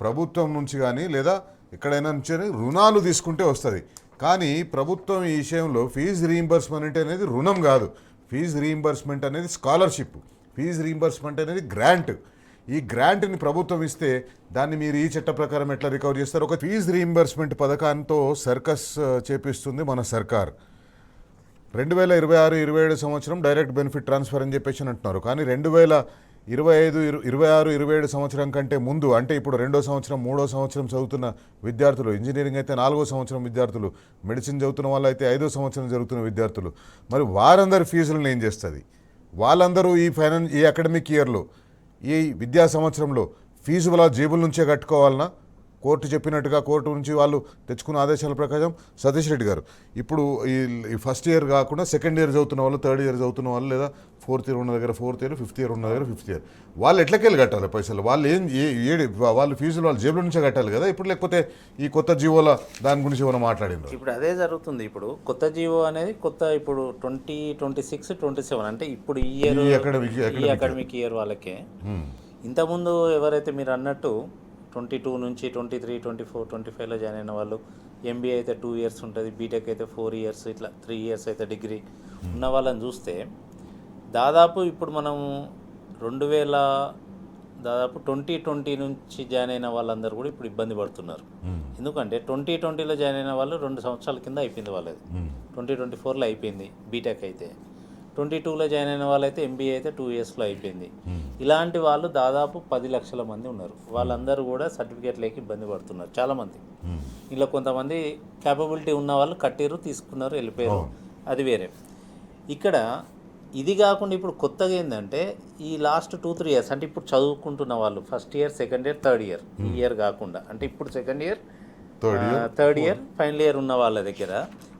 ప్రభుత్వం నుంచి కానీ లేదా ఎక్కడైనా నుంచి రుణాలు తీసుకుంటే వస్తుంది. కానీ ప్రభుత్వం ఈ విషయంలో ఫీజు రీయింబర్స్మెంట్ అనేది రుణం కాదు. ఫీజు రీయింబర్స్మెంట్ అనేది స్కాలర్షిప్, ఫీజు రీయింబర్స్మెంట్ అనేది గ్రాంట్. ఈ గ్రాంట్ని ప్రభుత్వం ఇస్తే దాన్ని మీరు ఈ చట్ట ప్రకారం ఎట్లా రికవర్ చేస్తారు? ఒక ఫీజు రీయింబర్స్మెంట్ పథకంతో సర్కస్ చేపిస్తుంది మన సర్కార్. 2026-27 సంవత్సరం డైరెక్ట్ బెనిఫిట్ ట్రాన్స్ఫర్ అని చెప్పేసి అంటున్నారు. కానీ 2025-26-27 సంవత్సరం కంటే ముందు, అంటే ఇప్పుడు 2వ సంవత్సరం 3వ సంవత్సరం చదువుతున్న విద్యార్థులు, ఇంజనీరింగ్ అయితే 4వ సంవత్సరం విద్యార్థులు, మెడిసిన్ చదువుతున్న వాళ్ళు అయితే 5వ సంవత్సరం జరుగుతున్న విద్యార్థులు, మరి వారందరి ఫీజులను ఏం చేస్తుంది? వాళ్ళందరూ ఈ అకాడమిక్ ఇయర్లో, ఈ విద్యా సంవత్సరంలో ఫీజు వాళ్ళ జేబుల నుంచే కట్టుకోవాలన్నా? కోర్టు చెప్పినట్టుగా కోర్టు నుంచి వాళ్ళు తెచ్చుకున్న ఆదేశాల ప్రకారం సతీష్ రెడ్డి గారు ఇప్పుడు ఈ ఫస్ట్ ఇయర్ కాకుండా సెకండ్ ఇయర్ చదువుతున్న వాళ్ళు, థర్డ్ ఇయర్ చదువుతున్న వాళ్ళు, లేదా 4th ఇయర్ ఉన్న దగ్గర 4th ఇయర్, 5th ఇయర్ ఉన్న దగ్గర 5th ఇయర్, వాళ్ళు ఎట్లకెళ్ళి కట్టాలి పైసలు? వాళ్ళు వాళ్ళ ఫీజులు వాళ్ళ జేబుల నుంచే కట్టాలి కదా ఇప్పుడు. లేకపోతే ఈ కొత్త జీవోల దాని గురించి ఏమైనా మాట్లాడిండ్రు? ఇప్పుడు అదే జరుగుతుంది. ఇప్పుడు కొత్త జీవో అనేది ఇప్పుడు 2026-27 అంటే ఇప్పుడు ఈ అకాడమిక్ ఇయర్ వాళ్ళకే. ఇంతకుముందు ఎవరైతే మీరు అన్నట్టు 22 నుంచి 23, 24, 25లో జాయిన్ అయిన వాళ్ళు, ఎంబీఏ అయితే 2 ఇయర్స్ ఉంటుంది, బీటెక్ అయితే 4 ఇయర్స్, ఇట్లా 3 ఇయర్స్ అయితే డిగ్రీ ఉన్న వాళ్ళని చూస్తే దాదాపు ఇప్పుడు మనం 2020 నుంచి జాయిన్ అయిన వాళ్ళందరూ కూడా ఇప్పుడు ఇబ్బంది పడుతున్నారు. ఎందుకంటే 2020లో జాయిన్ అయిన వాళ్ళు 2 సంవత్సరాల కింద అయిపోయింది వాళ్ళది, 2024లో అయిపోయింది బీటెక్ అయితే, 22లో జాయిన్ అయిన వాళ్ళైతే ఎంబీఏ అయితే 2 ఇయర్స్లో అయిపోయింది. ఇలాంటి వాళ్ళు దాదాపు 10 లక్షల మంది ఉన్నారు. వాళ్ళందరూ కూడా సర్టిఫికేట్ లేక ఇబ్బంది పడుతున్నారు చాలామంది. ఇలా కొంతమంది క్యాపబిలిటీ ఉన్న వాళ్ళు కట్టిరు, తీసుకున్నారు, వెళ్ళిపోయారు, అది వేరే. ఇక్కడ ఇది కాకుండా ఇప్పుడు కొత్తగా ఏంటంటే ఈ లాస్ట్ 2-3 ఇయర్స్ అంటే ఇప్పుడు చదువుకుంటున్న వాళ్ళు first year, second year, third year, ఈ ఇయర్ కాకుండా అంటే ఇప్పుడు second year, third year, final year ఉన్న వాళ్ళ దగ్గర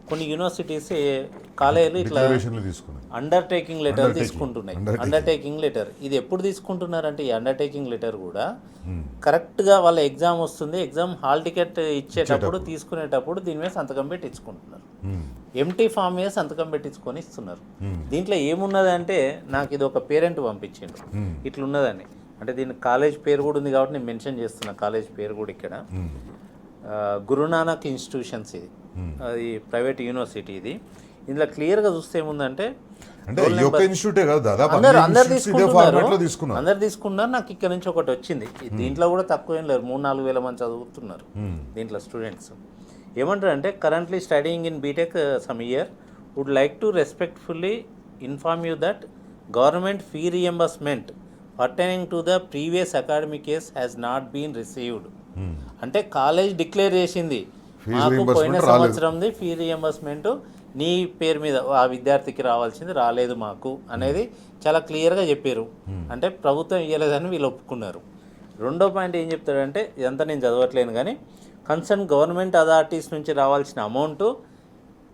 కొన్ని యూనివర్సిటీస్ కాలేజీలు ఇట్లా అండర్టేకింగ్ లెటర్ తీసుకుంటున్నాయి. అండర్టేకింగ్ లెటర్ ఇది ఎప్పుడు తీసుకుంటున్నారంటే ఈ అండర్టేకింగ్ లెటర్ కూడా కరెక్ట్గా వాళ్ళ ఎగ్జామ్ వస్తుంది, ఎగ్జామ్ హాల్ టికెట్ ఇచ్చేటప్పుడు తీసుకునేటప్పుడు దీని మీద సంతకం పెట్టి ఇచ్చుకుంటున్నారు. ఎంటీ ఫామ్ మీద సంతకం పెట్టించుకొని ఇస్తున్నారు. దీంట్లో ఏమున్నదంటే నాకు ఇది ఒక పేరెంట్ పంపించిండు ఇట్లున్నదని. అంటే దీని కాలేజ్ పేరు కూడా ఉంది కాబట్టి నేను మెన్షన్ చేస్తున్నా కాలేజ్ పేరు కూడా ఇక్కడ. గురునానక్ ఇన్స్టిట్యూషన్స్ ఇది, అది ప్రైవేట్ యూనివర్సిటీ. ఇది ఇందులో క్లియర్గా చూస్తే ఏముందంటే అంటే ఈ ఒక్క ఇన్స్టిట్యూటే కాదు దాదాపు అందరు అన్ని ఇన్స్టిట్యూట్స్ ఇదే ఫార్మాట్ లో తీసుకున్నారు. అందరు తీసుకున్నారు. నాకు ఇక్కడ నుంచి ఒకటి వచ్చింది. దీంట్లో కూడా తక్కువ ఏం లేరు, 3-4 వేల మంది చదువుతున్నారు దీంట్లో స్టూడెంట్స్. ఏమంటారు అంటే currently studying in B Tech some year would like to respectfully inform you that government fee reimbursement pertaining to the previous academic years has not been received. అంటే కాలేజ్ డిక్లేర్ చేసింది మాకు పోయిన సంవత్సరంది ఫీ రియంబర్స్మెంట్ నీ పేరు మీద ఆ విద్యార్థికి రావాల్సింది రాలేదు మాకు అనేది చాలా క్లియర్గా చెప్పారు. అంటే ప్రభుత్వం ఇవ్వలేదని వీళ్ళు ఒప్పుకున్నారు. రెండో పాయింట్ ఏం చెప్తాడంటే, ఇదంతా నేను చదవట్లేను కానీ, కన్సర్న్ గవర్నమెంట్ అథారిటీస్ నుంచి రావాల్సిన అమౌంట్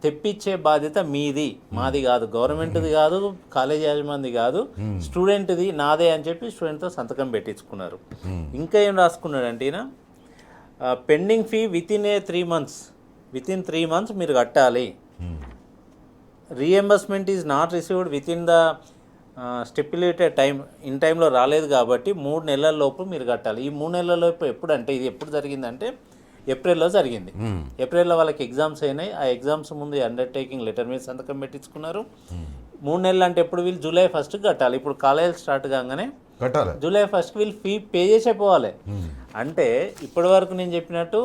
తెప్పించే బాధ్యత మీది, మాది కాదు, గవర్నమెంట్ది కాదు, కాలేజ్ యాజమాన్యది కాదు, స్టూడెంట్ది నాదే అని చెప్పి స్టూడెంట్తో సంతకం పెట్టించుకున్నారు. ఇంకా ఏం రాసుకున్నాడంటే ఈయన, pending fee with in 3 months మీరు కట్టాలి. Reimbursement is not received with in the stipulated time, in టైంలో రాలేదు కాబట్టి 3 నెలల లోపు మీరు కట్టాలి. ఈ 3 నెలల లోపు ఎప్పుడంటే, ఇది ఎప్పుడు జరిగిందంటే ఏప్రిల్లో జరిగింది. ఏప్రిల్లో వాళ్ళకి ఎగ్జామ్స్ అయినాయి. ఆ ఎగ్జామ్స్ ముందు అండర్టేకింగ్ లెటర్ మీద సంతకం పెట్టించుకున్నారు. 3 నెలలు అంటే ఎప్పుడు వీళ్ళు July 1st కట్టాలి. ఇప్పుడు కాలేజ్ స్టార్ట్ కాగానే July 1st వీళ్ళు ఫీ పే చేసే పోవాలి. అంటే ఇప్పటి వరకు నేను చెప్పినట్టు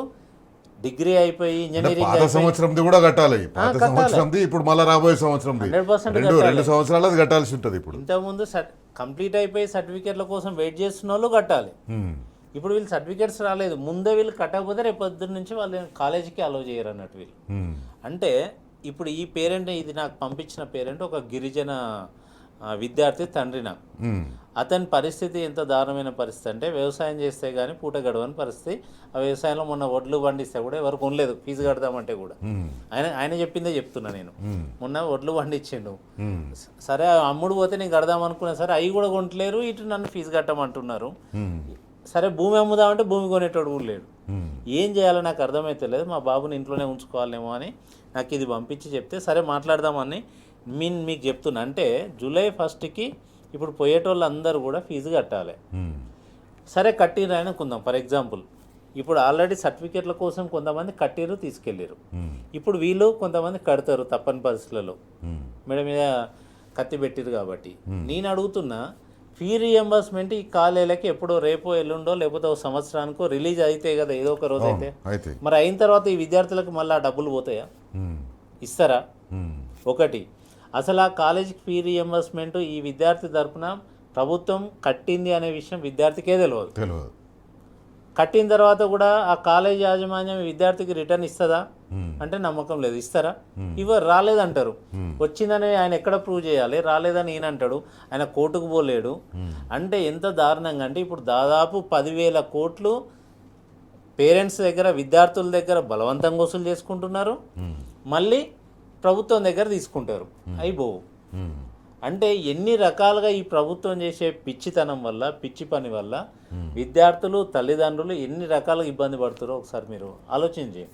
డిగ్రీ అయిపోయి ఇంజనీరింగ్ సంవత్సరంది కూడా కట్టాలి. సంవత్సరంది ఇప్పుడు మళ్ళీ రాబోయే సంవత్సరంది 2 సంవత్సరాలు కట్టాల్సి ఉంటుంది. ఇప్పుడు ఇంతకుముందు కంప్లీట్ అయిపోయి సర్టిఫికేట్ల కోసం వెయిట్ చేస్తున్న వాళ్ళు కట్టాలి. ఇప్పుడు వీళ్ళు సర్టిఫికేట్స్ రాలేదు, ముందే వీళ్ళు కట్టకపోతే రేపు పొద్దున్న నుంచి వాళ్ళు కాలేజీకి అలౌ చేయరు అన్నట్టు వీళ్ళు. అంటే ఇప్పుడు ఈ పేరెంట్, ఇది నాకు పంపించిన పేరెంట్ ఒక గిరిజన విద్యార్థి తండ్రి. నాకు అతని పరిస్థితి ఎంత దారుణమైన పరిస్థితి అంటే, వ్యవసాయం చేస్తే కానీ పూట గడవని పరిస్థితి. ఆ వ్యవసాయంలో మొన్న వడ్లు పండిస్తే కూడా ఎవరు కొనలేదు, ఫీజు కడదామంటే కూడా. ఆయన చెప్పిందే చెప్తున్నా నేను. మొన్న వడ్లు పండించిండు, సరే అమ్ముడు పోతే నేను కడదాం అనుకున్నా, సరే అవి కూడా కొనట్లేరు, ఇటు నన్ను ఫీజు కట్టమంటున్నారు. సరే భూమి అమ్ముదామంటే భూమి కొనేటోడు కూడా లేడు. ఏం చేయాలో నాకు అర్థమైతే లేదు. మా బాబుని ఇంట్లోనే ఉంచుకోవాలేమో అని నాకు ఇది పంపించి చెప్తే, సరే మాట్లాడదామని మీకు చెప్తున్నా. అంటే July 1st ఇప్పుడు పోయేటోళ్ళు అందరూ కూడా ఫీజు కట్టాలి. సరే కట్టిర్రు అనుకుందాం. ఫర్ ఎగ్జాంపుల్ ఇప్పుడు ఆల్రెడీ సర్టిఫికేట్ల కోసం కొంతమంది కట్టిర్రు, తీసుకెళ్ళారు. ఇప్పుడు వీళ్ళు కొంతమంది కడతారు తప్పని పరిస్థితులలో, మేడం మీద కత్తి పెట్టిరు కాబట్టి. నేను అడుగుతున్నా, ఫీ రియంబర్స్మెంట్ ఈ కాలేజీలకి ఎప్పుడో రేపో ఎల్లుండో లేకపోతే ఒక సంవత్సరానికో రిలీజ్ అయితే కదా, ఏదో ఒక రోజు అయితే. మరి అయిన తర్వాత ఈ విద్యార్థులకు మళ్ళీ ఆ డబ్బులు పోతాయా? ఇస్తారా? ఒకటి, అసలు ఆ కాలేజీకి ఫీ రియంబర్స్మెంట్ ఈ విద్యార్థి తరఫున ప్రభుత్వం కట్టింది అనే విషయం విద్యార్థికే తెలియదు. కట్టిన తర్వాత కూడా ఆ కాలేజ్ యాజమాన్యం విద్యార్థికి రిటర్న్ ఇస్తుందా అంటే నమ్మకం లేదు. ఇస్తారా? ఇవ్వరు. రాలేదంటారు. వచ్చిందని ఆయన ఎక్కడ ప్రూవ్ చేయాలి? రాలేదని ఈయన అంటాడు, ఆయన కోర్టుకు పోలేడు. అంటే ఎంత దారుణంగా అంటే, ఇప్పుడు దాదాపు 10,000 కోట్లు పేరెంట్స్ దగ్గర, విద్యార్థుల దగ్గర బలవంతంగా వసూలు చేసుకుంటున్నారు. మళ్ళీ ప్రభుత్వం దగ్గర తీసుకుంటారు. అయిపోవు. అంటే ఎన్ని రకాలుగా ఈ ప్రభుత్వం చేసే పిచ్చితనం వల్ల, పిచ్చి పని వల్ల విద్యార్థులు, తల్లిదండ్రులు ఎన్ని రకాలుగా ఇబ్బంది పడుతారో ఒకసారి మీరు ఆలోచించండి.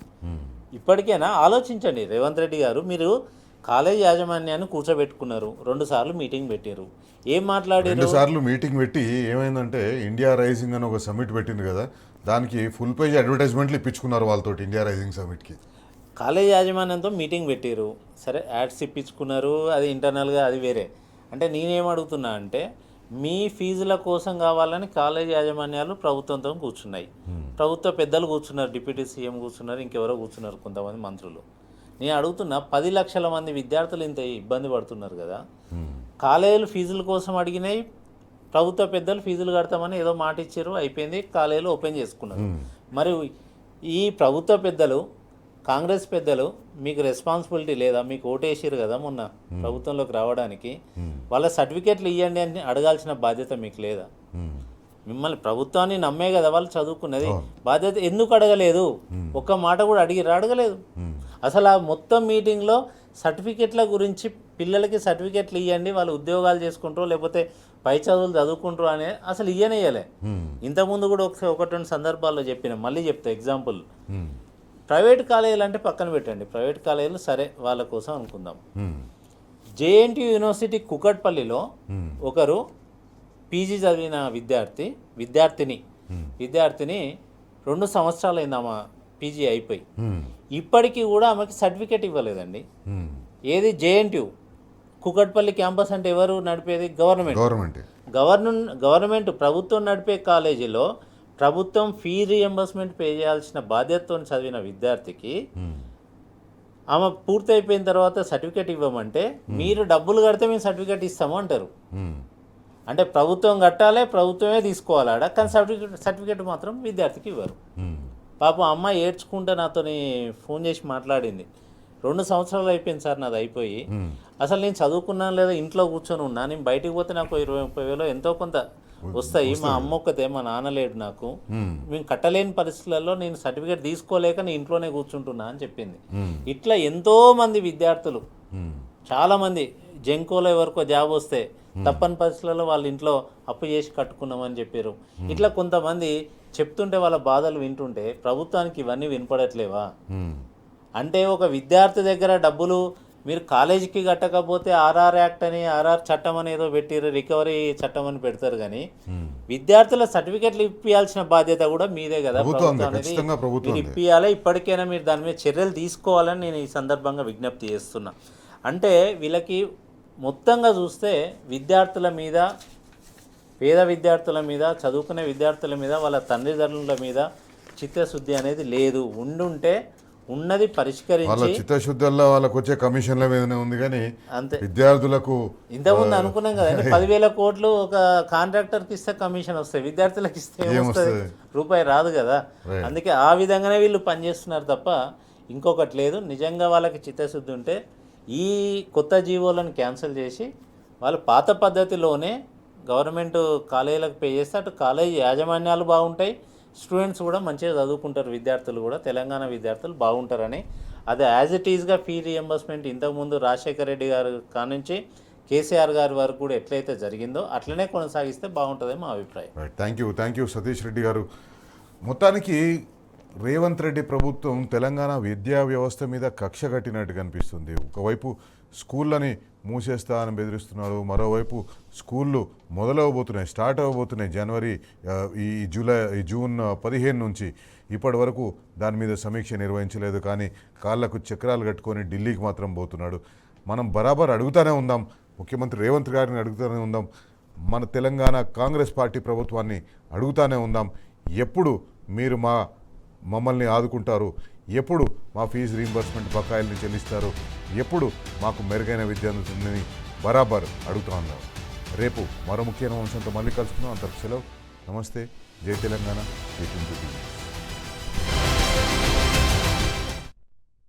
ఇప్పటికైనా ఆలోచించండి. రేవంత్ రెడ్డి గారు, మీరు కాలేజ్ యాజమాన్యాన్ని కూర్చోబెట్టుకున్నారు, 2 సార్లు మీటింగ్ పెట్టారు, ఏం మాట్లాడారు? 2 సార్లు మీటింగ్ పెట్టి ఏమైందంటే, ఇండియా రైజింగ్ అని ఒక సమిట్ పెట్టింది కదా, దానికి ఫుల్ పేజ్ అడ్వర్టైజ్మెంట్లు ఇప్పించుకున్నారు వాళ్ళతో. ఇండియా రైజింగ్ సమిట్కి కాలేజ్ యాజమాన్యంతో మీటింగ్ పెట్టారు, సరే యాడ్స్ ఇప్పించుకున్నారు, అది ఇంటర్నల్గా, అది వేరే. అంటే నేనేమడుగుతున్నా అంటే, మీ ఫీజుల కోసం కావాలని కాలేజ్ యాజమాన్యాలు ప్రభుత్వంతో కూర్చున్నాయి, ప్రభుత్వ పెద్దలు కూర్చున్నారు, డిప్యూటీ సీఎం కూర్చున్నారు, ఇంకెవరో కూర్చున్నారు, కొంతమంది మంత్రులు. నేను అడుగుతున్నా, 10 లక్షల మంది విద్యార్థులు ఇంత ఇబ్బంది పడుతున్నారు కదా, కాలేజీలు ఫీజుల కోసం అడిగినాయి, ప్రభుత్వ పెద్దలు ఫీజులు కడతామని ఏదో మాట ఇచ్చారు, అయిపోయింది, కాలేజీలు ఓపెన్ చేసుకున్నారు. మరి ఈ ప్రభుత్వ పెద్దలు, కాంగ్రెస్ పెద్దలు, మీకు రెస్పాన్సిబిలిటీ లేదా? మీకు ఓటేసారు కదా మొన్న ప్రభుత్వంలోకి రావడానికి, వాళ్ళ సర్టిఫికేట్లు ఇవ్వండి అని అడగాల్సిన బాధ్యత మీకు లేదా? మిమ్మల్ని ప్రభుత్వాన్ని నమ్మే కదా వాళ్ళు చదువుకున్నది, బాధ్యత ఎందుకు అడగలేదు? ఒక్క మాట కూడా అడగలేదు. అసలు ఆ మొత్తం మీటింగ్లో సర్టిఫికేట్ల గురించి, పిల్లలకి సర్టిఫికేట్లు ఇవ్వండి, వాళ్ళు ఉద్యోగాలు చేసుకుంటారు లేకపోతే పై చదువులు చదువుకుంటారు అనే అసలు ఇయ్యనేయలే. ఇంతకుముందు కూడా 1-2 సందర్భాల్లో చెప్పిన, మళ్ళీ చెప్తా ఎగ్జాంపుల్. ప్రైవేట్ కాలేజీలు అంటే పక్కన పెట్టండి, ప్రైవేట్ కాలేజీలు సరే వాళ్ళ కోసం అనుకుందాం. జేఎన్టీయూ యూనివర్సిటీ కుకట్పల్లిలో ఒకరు పీజీ చదివిన విద్యార్థిని 2 సంవత్సరాలు అయింది ఆమె పీజీ అయిపోయి, ఇప్పటికీ కూడా ఆమెకి సర్టిఫికేట్ ఇవ్వలేదండి. ఏది జేఎన్టీయూ కుకట్పల్లి క్యాంపస్ అంటే ఎవరు నడిపేది? గవర్నమెంట్ గవర్నమెంట్ ప్రభుత్వం నడిపే కాలేజీలో ప్రభుత్వం ఫీ రియంబర్స్మెంట్ పే చేయాల్సిన బాధ్యతతో చదివిన విద్యార్థికి ఆమె పూర్తయిపోయిన తర్వాత సర్టిఫికేట్ ఇవ్వమంటే మీరు డబ్బులు కడితే మేము సర్టిఫికేట్ ఇస్తాము అంటారు. అంటే ప్రభుత్వం కట్టాలి, ప్రభుత్వమే తీసుకోవాలి ఆడ, కానీ సర్టిఫికేట్ మాత్రం విద్యార్థికి ఇవ్వరు. పాపం అమ్మ ఏడ్చుకుంటే నాతోని ఫోన్ చేసి మాట్లాడింది. 2 సంవత్సరాలు అయిపోయింది సార్ నాది అయిపోయి, అసలు నేను చదువుకున్నాను లేదా ఇంట్లో కూర్చొని ఉన్నా, నేను బయటికి పోతే నాకు 20-30 వేలు ఎంతో కొంత వస్తాయి, మా అమ్మ ఒక్కతే, మా నాన్న లేడు నాకు, మేము కట్టలేని పరిస్థితులలో నేను సర్టిఫికేట్ తీసుకోలేక నేను ఇంట్లోనే కూర్చుంటున్నా అని చెప్పింది. ఇట్లా ఎంతో మంది విద్యార్థులు, చాలామంది జంకోలో ఎవరికో జాబ్ వస్తే తప్పని పరిస్థితులలో వాళ్ళ ఇంట్లో అప్పు చేసి కట్టుకున్నామని చెప్పారు. ఇట్లా కొంతమంది చెప్తుంటే వాళ్ళ బాధలు వింటుంటే ప్రభుత్వానికి ఇవన్నీ వినపడట్లేవా? అంటే ఒక విద్యార్థి దగ్గర డబ్బులు మీరు కాలేజీకి కట్టకపోతే ఆర్ఆర్ యాక్ట్ అని, ఆర్ఆర్ చట్టం అని ఏదో పెట్టారు, రికవరీ చట్టం అని పెడతారు, కానీ విద్యార్థుల సర్టిఫికెట్లు ఇప్పించాల్సిన బాధ్యత కూడా మీదే కదా. ప్రభుత్వం అనేది మీరు ఇప్పియాలి. ఇప్పటికైనా మీరు దాని మీద చర్యలు తీసుకోవాలని నేను ఈ సందర్భంగా విజ్ఞప్తి చేస్తున్నా. అంటే వీళ్ళకి మొత్తంగా చూస్తే విద్యార్థుల మీద, పేద విద్యార్థుల మీద, చదువుకునే విద్యార్థుల మీద, వాళ్ళ తల్లిదండ్రుల మీద చిత్తశుద్ధి అనేది లేదు. ఉండుంటే ఉన్నది పరిష్కరించి, చిత్తశుద్ధి వాళ్ళకు వచ్చే కమిషన్ల మీదనే ఉంది, కానీ అంతే. విద్యార్థులకు ఇంతకుముందు అనుకున్నాం కదండి, 10,000 కోట్లు ఒక కాంట్రాక్టర్కి ఇస్తే కమిషన్ వస్తాయి, విద్యార్థులకు ఇస్తే ఏమొస్తుంది? రూపాయి రాదు కదా. అందుకే ఆ విధంగానే వీళ్ళు పనిచేస్తున్నారు తప్ప ఇంకొకటి లేదు. నిజంగా వాళ్ళకి చిత్తశుద్ధి ఉంటే ఈ కొత్త జీవోలను క్యాన్సిల్ చేసి వాళ్ళు పాత పద్ధతిలోనే గవర్నమెంట్ కాలేజీలకు పే చేస్తే అటు కాలేజీ యాజమాన్యాలు బాగుంటాయి, స్టూడెంట్స్ కూడా మంచిగా చదువుకుంటారు, విద్యార్థులు కూడా, తెలంగాణ విద్యార్థులు బాగుంటారని. అది యాజ్ ఇట్ ఈజ్గా ఫీ రియంబర్స్మెంట్ ఇంతకుముందు రాజశేఖర రెడ్డి గారు కానుంచి కేసీఆర్ గారి వరకు కూడా ఎట్లయితే జరిగిందో అట్లనే కొనసాగిస్తే బాగుంటుందని మా అభిప్రాయం. థ్యాంక్ యూ సతీష్ రెడ్డి గారు. మొత్తానికి రేవంత్ రెడ్డి ప్రభుత్వం తెలంగాణ విద్యా వ్యవస్థ మీద కక్ష కట్టినట్టు కనిపిస్తుంది. ఒకవైపు స్కూళ్ళని మూసేస్తా అని బెదిరిస్తున్నాడు, మరోవైపు స్కూళ్ళు స్టార్ట్ అవ్వబోతున్నాయి జూన్ 15 నుంచి. ఇప్పటి వరకు దాని మీద సమీక్ష నిర్వహించలేదు, కానీ కాళ్లకు చక్రాలు కట్టుకొని ఢిల్లీకి మాత్రం పోతున్నాడు. మనం బరాబర్ అడుగుతూనే ఉందాం, ముఖ్యమంత్రి రేవంత్ గారిని అడుగుతూనే ఉందాం, మన తెలంగాణ కాంగ్రెస్ పార్టీ ప్రభుత్వాన్ని అడుగుతూనే ఉందాం, ఎప్పుడు మీరు మమ్మల్ని ఆదుకుంటారు, ఎప్పుడు మా ఫీజు రీయింబర్స్మెంట్ బకాయిల్ని చెల్లిస్తారు, ఎప్పుడు మాకు మెరుగైన విద్య అందుతుందని బరాబర్ అడుగుతూ ఉన్నాం. రేపు మరో ముఖ్యమైన అంశంతో మళ్ళీ కలుసుకుందాం. అంతకు సెలవు. నమస్తే. జై తెలంగాణ. జై టీడీపీ.